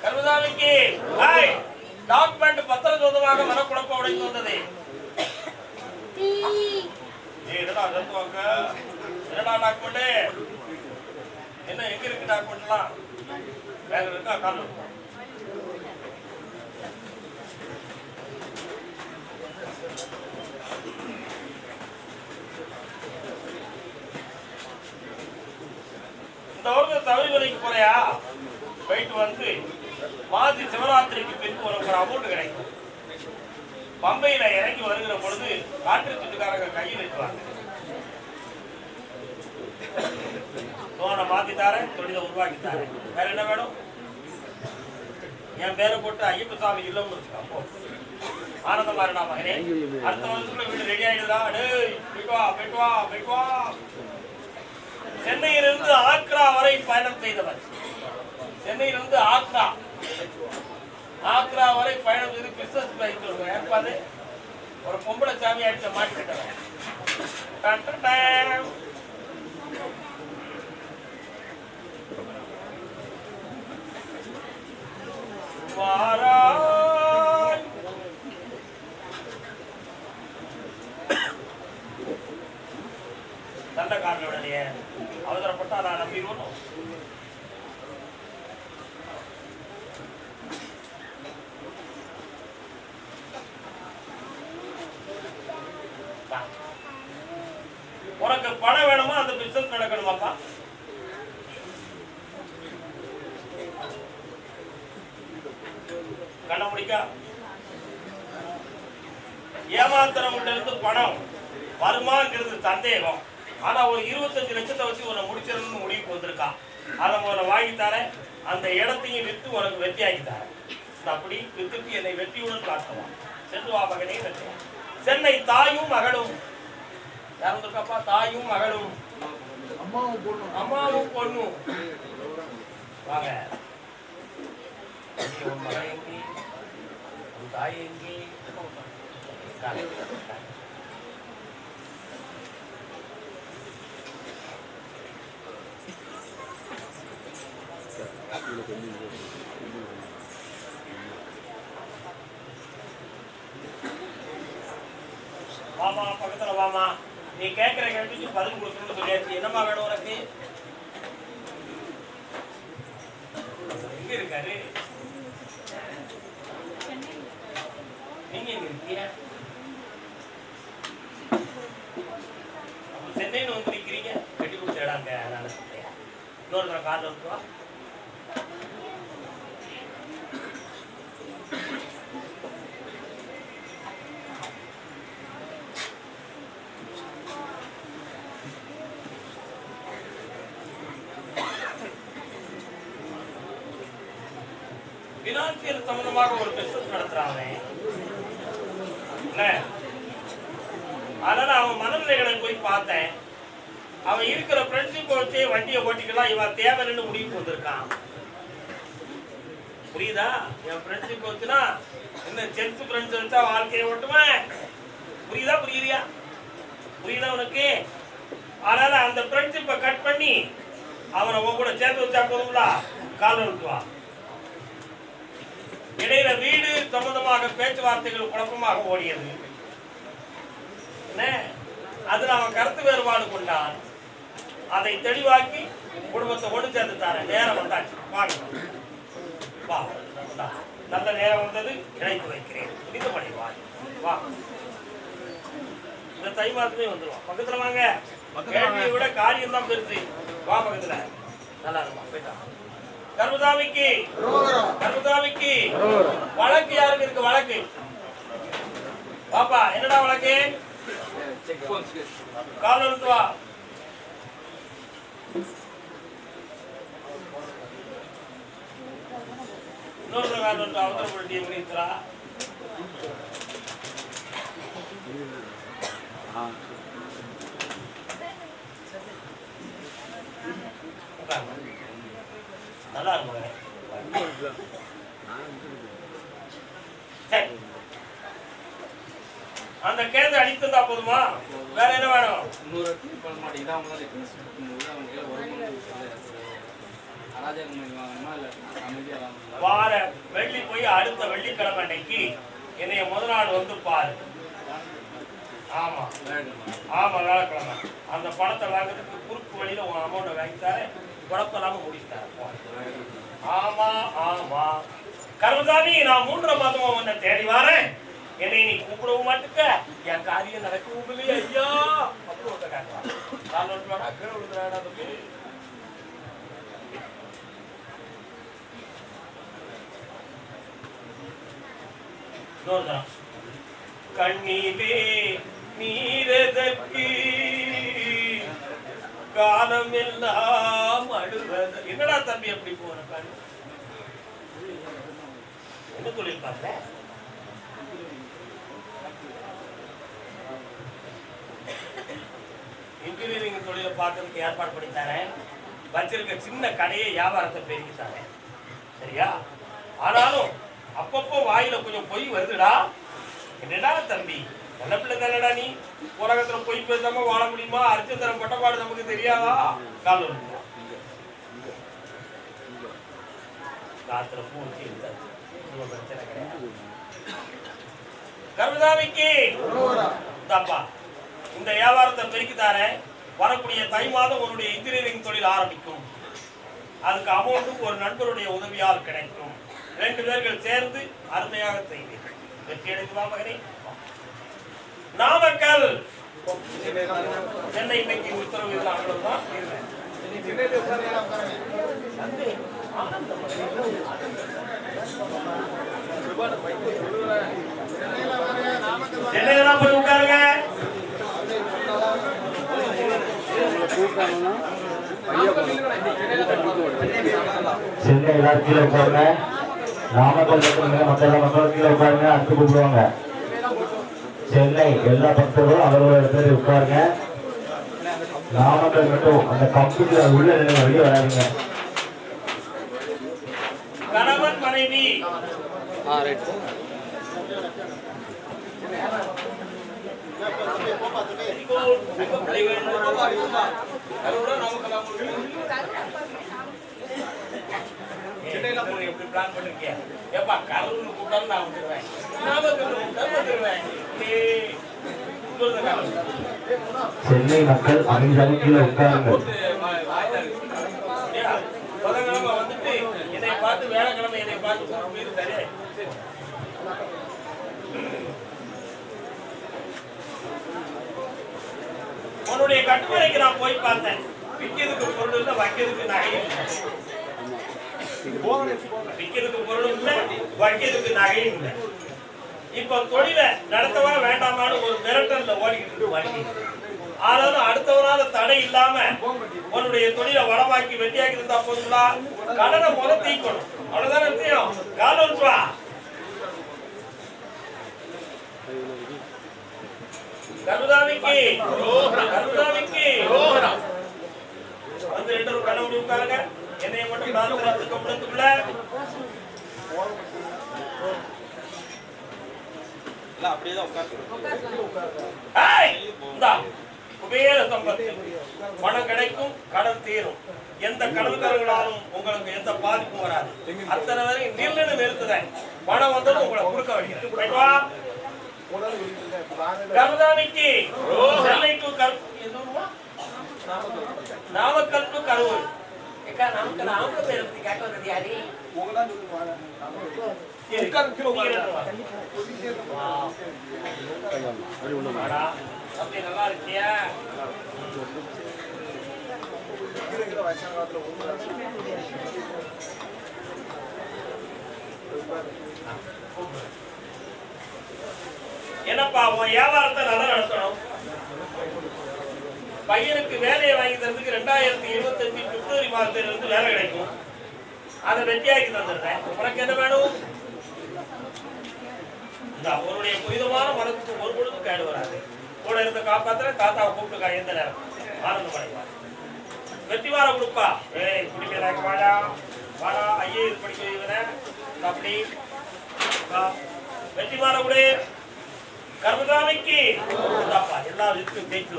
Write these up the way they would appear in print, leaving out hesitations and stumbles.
கருதாமிக்கு hi document பத்திரஜோதமாக மனக்குழப்பம் உடைந்து வந்தது. என்னடா சத்துவாங்க, என்னடா டாக்குமெண்ட், என்ன எங்க இருக்கு டாக்குமெண்ட்லாம்? வேற இருக்கா? கால் இந்த வருடம் சபரிமலைக்கு போறியா? போயிட்டு வந்து மாசி சிவராத்திரிக்கு பின்பு உனக்கு ஒரு அமௌண்ட் கிடைக்கும். பம்பையில இறங்கி வருகிற பொழுது காற்று சுட்டுக்காரங்க கையில் வைக்குவாங்க. லோனை மாத்தித்தாரேன், தொழிலை உருவாக்கித்தாரேன். வேற என்ன வேணும்? என் பேரை போட்டு ஐயப்ப சாமி இல்லம்னு வச்சுக்கோ. ஆனந்தமா இருந்தா மகனே, அடுத்த வருஷத்துல வீடு ரெடி ஆயிடுதா? போயிட்டு வா. சென்னையிலிருந்து ஆக்ரா வரை பயணம் செய்தவர். சென்னையிலிருந்து ஆக்ரா வரை பயணம் செய்து பிசினஸ் ஏற்பாடு ஒரு பொம்பளை சாமி அடிச்ச மாட்டிக்கிட்டவன். தண்டக்காரனுடைய அவசரப்பட்டா நான் நம்பிடுவோம். உனக்கு பணம் வேணுமா? அந்த பிசினஸ் நடக்கணுமாப்பா? கண்ண முடிக்கா ஏமாத்திரம்கிட்ட இருந்து பணம் வருமாங்கிறது சந்தேகம். ஆனா ஒரு 25 லட்சத்தை வச்சு உன்னை முடிச்சிடணும்னு முடிவுக்கு வந்திருக்கான். அதை முதல்ல வாங்கித்தாரேன், அந்த இடத்தையும் விற்று உனக்கு வெற்றி ஆகித்தாரேன். அப்படி வித்துட்டு என்னை வெற்றியுடன் காட்டுவான். சென்று வா மகனே. சென்னை தாயும் மகளும் யாருக்காப்பா? தாயும் மகளும் அம்மாவும் பொண்ணும் வாங்க. உன் மகன் எங்கே? உன் தாய் எங்கே? வாமா, பக்கத்துல வாமா. நீ கேட்கிற கேள்விக்கு பதில் கொடுக்கணும்னு சொல்லியாச்சு. என்னமா வேணும் உனக்கு? எங்க இருக்காரு? நீங்க எங்க இருக்கீங்க? சென்னைன்னு வந்து நிக்கிறீங்க. கட்டி கொடுத்த இடாங்க. அதனால இன்னொரு தடவை கார்ல இருக்குவா. பினான்சியல் சம்பந்தமாக ஒரு பிசினஸ் நடத்துறாங்க. அதனால அவன் மனநிலைகளை போய் பார்த்தேன். அவன் இருக்கிற ஃப்ரெண்ட்ஷிப் வச்சே வண்டியை ஓட்டிக்கலாம். இவன் தேவைன்னு முடிவுக்கு வந்திருக்கான். புரியுதா? என் ஃப்ரெண்ட்ஷிப் வச்சுனா என்ன செல்ஃப் ஃப்ரெண்ட்ஸ் வச்சா வாழ்க்கையை ஓட்டுவேன். புரியுதா? புரியுதா உனக்கு? அதனால அந்த ஃப்ரெண்ட்ஷிப்பை கட் பண்ணி அவனை உன் கூட சேர்த்து வச்சா போதும்ல. கால் இருக்குவா. இடையில வீடு சம்பந்தமாக பேச்சுவார்த்தைகள் குழப்பமாக ஓடியது. அதுல அவன் கருத்து வேறுபாடு கொண்டான். அதை தெளிவாக்கி குடும்பத்தை ஒன்று சேர்த்து தார நேரம் வந்தாச்சு. வா, நல்ல நேரம் வந்தது. இணைத்து வைக்கிறேன். புரிந்து பண்ணி வா. இந்த தை மாசமே வந்துருவான். பக்கத்துல வாங்க. கேள்வியை விட காரியம் தான் பெருசு. வா பக்கத்துல. நல்லா இருக்கும். போயிட்டான். கருதாமிக்கு வழக்கு யாருக்கு இருக்கு? வழக்கு பாப்பா, என்னடா வழக்கு? கால் எடுத்து வா. இன்னொரு கால் எடுத்து அவசரப்பட்டு முடிக்கிறா. நல்லா இருக்கும். அந்த கேஸ் அடித்ததா போதுமா? வேற என்ன வேணும்? வார வெள்ளி போய் அடுத்த வெள்ளிக்கிழமை அன்னைக்கு என்னைய முதல் நாள் வந்து பாரு. ஆமா ஆமா வேலைக்கிழமை அந்த பணத்தை வாங்குறதுக்கு குறுக்கு வழியில உன் அமௌண்ட்டை வாங்கித்தாரு, குழப்பலாம முடிச்சுட்டாரு. ஆமா ஆமா கருமசாமி, நான் 3 மாதமா உன்னை தேடி வரேன், என்னை நீ கூப்பிடவும் மாட்டுக்க, என் காரியம் நடக்கவும் இல்லையா ஐயா அப்படி ஒருத்த காட்டுவான். அக்கறை விழுந்துறாடா தம்பி. கண்ணீரே நீரதற்கு காலம் எல்லாம் அழுவது. என்னடா தம்பி அப்படி போன கண் என்ன சொல்லியிருப்பாங்க? இன்ஜினியரிங் தொழிலை பார்க்கறதுக்கு ஏற்பாடு பண்ணி தரேன், வச்சிருக்க சின்ன கடையை வியாபாரத்தை பெருக்கி தரேன், சரியா? ஆனாலும் அப்பப்போ வாயில கொஞ்சம் பொய் வருதுடா. என்னடா தம்பி, நல்ல பிள்ளை தானடா நீ, உலகத்துல பொய் பேசாம வாழ முடியுமா? அர்ச்சந்தரம் பட்டப்பாடு நமக்கு தெரியாதா? கால காத்துல பூச்சி பிரச்சனை கிடையாது. கருமசாமிக்கு தப்பா இந்த வியாபாரத்தை பெருக்கி தாரேன், வரக்கூடிய தை மாதம் உன்னுடைய இன்ஜினியரிங் தொழில் ஆரம்பிக்கும், அதுக்கு அமௌண்ட்டும் ஒரு நண்பருடைய உதவியால் கிடைக்கும், 2 பேர்கள் சேர்ந்து அருமையாக செய்வீர்கள், வெற்றி அடைந்து மகனே. நாமக்கல் சென்னை இன்னைக்கு உத்தரவு அவ்வளவுதான். சென்னையெல்லாம் போய் உட்காருங்க. சென்னை எல்லாரும் கீழே உட்காருங்க. நாமக்கல் மக்கள் கீழே உட்காருங்க, அடுத்து கூப்பிடுவாங்க. சென்னை எல்லா பக்தர்களும் அவரோட இடத்துல உட்காருங்க. நாமக்கல் மட்டும் அந்த கம்பெனியில உள்ள வெளியே வராதுங்க. கணவன் மனைவி பிளான் பண்ணிருக்கியா? எப்பா கரூர்னு கூப்பிட்டாலும் நான் வந்துடுவேன், வந்துடுவேன். சென்னை மக்கள் அமைதியாக கீழே உட்காருங்க. புதன்கிழமை வந்துட்டு என்னை பார்த்து வேலைக்கிழமை என்னை பார்த்து மீது சரியா உன்னுடைய கட்டுமனைக்கு நான் போய் பார்த்தேன். விற்கிறதுக்கு பொருள் இல்லை, வைக்கிறதுக்கு நகையும் இல்லை. விற்கிறதுக்கு பொருள் இல்லை, வைக்கிறதுக்கு நகையும் இல்லை. இப்ப தொழிலை நடத்தவா வேண்டாமான்னு ஒரு மிரட்டல்ல ஓடிக்கிட்டு வாங்கி, ஆனாலும் அடுத்தவரால தடை இல்லாம உன்னுடைய தொழிலை வளமாக்கி வெட்டியாக்கி இருந்தா போதுங்களா? கடனை முதல் தீக்கணும், அவ்வளவுதான் விஷயம். காலம் வா கருதாமிக்கு வந்து 2 கண்ண முடி உட்காருங்க. என்னைய மட்டும் பிரார்த்தனைக்குள்ள குபேர சம்பத்து பணம் கிடைக்கும், கடன் தீரும், எந்த கடல்காரர்களாலும் உங்களுக்கு எந்த பாதிப்பும் வராது. அத்தனை வரைக்கும் நிர்ணயம் நிறுத்துறேன், பணம் வந்தாலும் உங்களை கொடுக்க வேண்டியது. கருதாமிக்கு சென்னை டு நாமக்கல் டு கரூர். நமக்கு ஆம்பளை பேரை பத்தி கேட்க வந்தது யாரு? நல்லா இருக்கியா? என்னப்பா உன் வியாபாரத்தை நல்லா நடத்தணும், பையனுக்கு வேலையை வாங்கி தரதுக்கு 2025 பிப்ரவரி மாதத்திலிருந்து வேலை கிடைக்கும், அதை வெற்றியாக்கி தந்துடுறேன். உனக்கு என்ன வேணும்? இந்த அவருடைய புனிதமான மனத்துக்கு ஒரு பொழுதும் கேடு வராது. கூட இருந்து காப்பாத்துற தாத்தாவை கூப்பிட்டுக்கா, எந்த நேரம் ஆனந்தம் அடைவார். வெற்றி வாரம் கொடுப்பா. ஏய் குடிக்கிறாங்க, வாடா வாடா, ஐயே இது படிக்க வைக்கிறேன் அப்படி வெற்றி வாரம் கூட கர்மதாமிக்கு எல்லா விஷயத்தையும் பேச்சு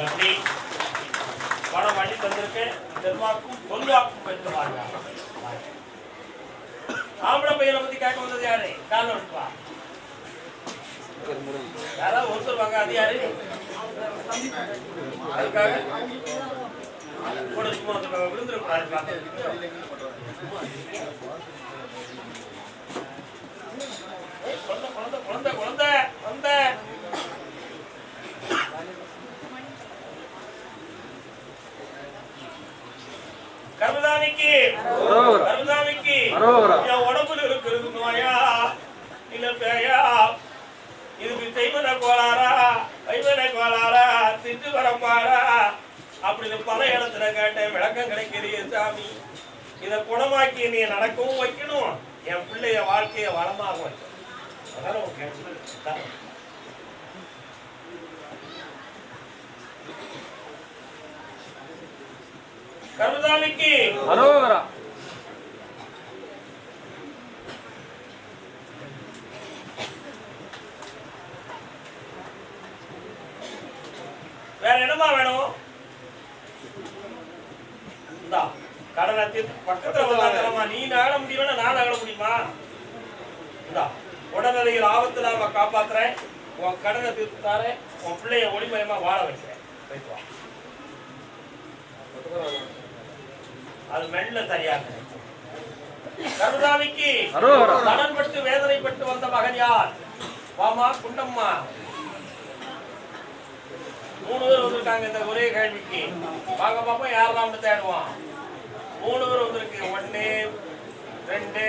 அப்படி பணம் வழி தந்திருக்கேன். செல்வாக்கும் சொல்வாக்கும் பெற்று வாழ்க. ஆம்பளை பையனை பத்தி கேட்க வந்தது யாரு? காரணம் எடுப்பா. யாராவது ஒருத்தர் வாங்க. அது யாரு? அதுக்காக விழுந்துருப்பாரு. குழந்தை குழந்தை குழந்தை கருதாமிக்கு கருதாமிக்கு என் உடம்புல இருக்கிறது நோயா இல்ல பேயா? இதுக்கு செய்வன கோளாரா வைவன கோளாரா திட்டு வரப்பாரா அப்படின்னு பல இடத்துல கேட்டேன். விளக்கம் கிடைக்கிறிய சாமி. இதை குணமாக்கி நீ நடக்கவும் வைக்கணும், என் பிள்ளைய வாழ்க்கைய வளமாக வைக்கணும். கருதாமிக்கு வேற என்னமா வேணும்? இந்தா கடனை பக்கத்துல வந்தாங்கம்மா. நீ நகர முடியுமா? நான் நகர முடியுமா? இந்தா உடல்நிலையில் ஆபத்து நாம காப்பாத்துறேன். உன் கடனை தீர்த்து தாரேன். உன் பிள்ளைய ஒளிமயமா வாழ வைக்கிறேன். அது மெல்ல சரியாக கருதாமிக்கு கடன்பட்டு வேதனைப்பட்டு வந்த மகன் யார்? வாமா குண்டம்மா. 3 பேர் வந்திருக்காங்க இந்த ஒரே கேள்விக்கு. வாங்க பாப்பா யாரெல்லாம் தேடுவான். 3 பேர் வந்திருக்கு. 1 2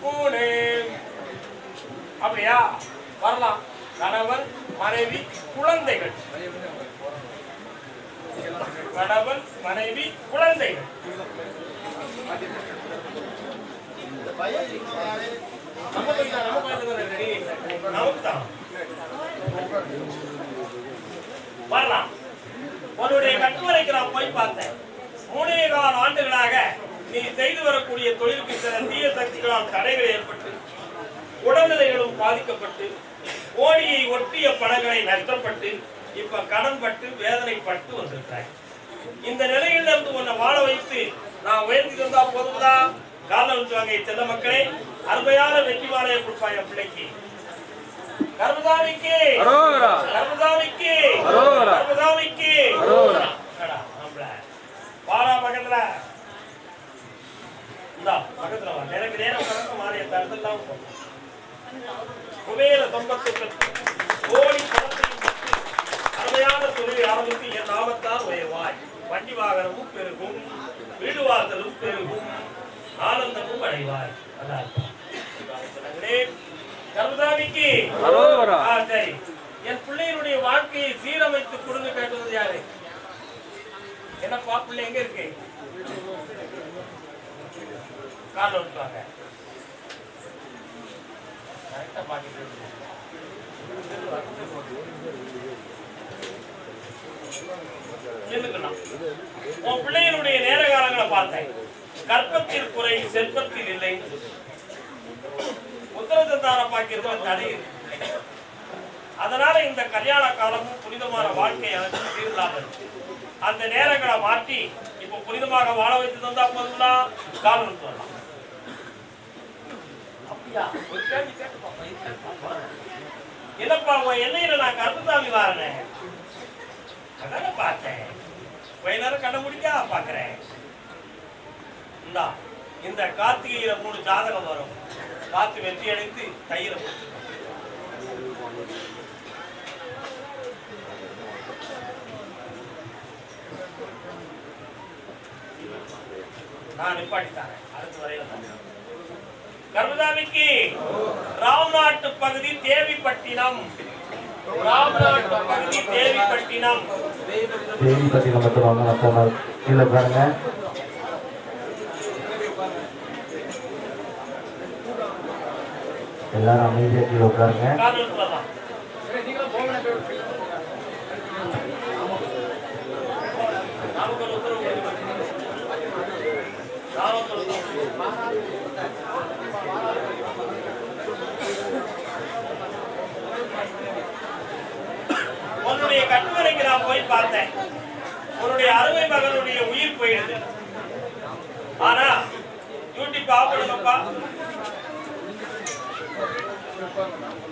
3. அப்படியா? வரலாம். கணவன் மனைவி குழந்தைகள். கணவன் மனைவி குழந்தைகள். வரலாம். உன்னுடைய கட்டுரைக்கு நான் போய் பார்த்தேன். 3.25 ஆண்டுகளாக நீ செய்து வரக்கூடிய தொழிலுக்கு சில தீய சக்திகளால் தடைகள் ஏற்பட்டு உடல்நிலைகளும் பாதிக்கப்பட்டு கோடியை ஒட்டிய பணங்களை நஷ்டப்பட்டு இப்ப கடன்பட்டு வேதனைப்பட்டு வந்திருக்கிறாய். இந்த நிலையில இருந்து உன்னை வாழ வைத்து நான் உயர்த்தி தந்தா போதும்தா? காலம் வச்சுவாங்க. செல்ல மக்களே, அருமையான வெற்றி வாழையை கொடுப்பாய் என் பிள்ளைக்கு. கர்மதாமிக்கு கர்மதாமிக்கு கர்மதாமிக்கு வாரா பக்கத்துல இந்தா பக்கத்துல வா. எனக்கு நேரம் பக்கத்துல மாறிய தரத்தெல்லாம் குபேர சம்பத்து பெற்று கோடி பணத்தையும் பெற்று அருமையான தொழிலை ஆரம்பித்து என் நாமத்தால் உயர்வாய். வண்டி வாகனமும் பெருகும், வீடு வாசலும் பெருகும், ஆனந்தமும் அடைவாய். கருதாமிக்கு சரி. என் பிள்ளையினுடைய வாழ்க்கையை சீரமைத்து கொடுங்க கேட்டது யாரு? என்னப்பா பிள்ளை எங்க இருக்கு? கால் விட்டுவாங்க. உன் பிள்ளையினுடைய நேர காலங்களை பார்த்தேன். கற்பத்தில் குறை, செல்வத்தில் இல்லை. உத்தரசந்தான பாக்கியிருந்த தடை. அதனால இந்த கல்யாண காலமும் புனிதமான வாழ்க்கை எனக்கு சீரலாக இருக்கு. அந்த நேரங்களை மாற்றி இப்ப புனிதமாக வாழ வைத்து தந்தா போதும்னா காலம் சொல்லலாம். என்னப்பா உன் எல்லையில நான் கருப்புசாமி வாரேன். அதான பார்த்தேன். கொஞ்ச நேரம் கண்ண முடிக்கா பாக்குறேன். இந்த கார்த்திகையில 3 ஜாதகம் வரும். காத்து வெற்றி அடைந்து கையில நான் நிப்பாட்டித்தாரேன். அடுத்த வரையில கர்மதாமிக்கு ராம்நாட்டு பகுதி தேவிப்பட்டினம். ராம்நாட்டு பகுதி தேவிப்பட்டினம். தேவிப்பட்டினம் மட்டும் வாங்க. மொத்தமா கீழே பாருங்க. எல்லாரும் அமைதியா கீழே உட்காருங்க. உன்னுடைய கட்டுரைக்கு நான் போய் பார்த்தேன். உன்னுடைய அருமை மகனுடைய உயிர் போயிடுது. ஆனா யூடியூப் ஆஃப் பண்ணுங்கப்பா.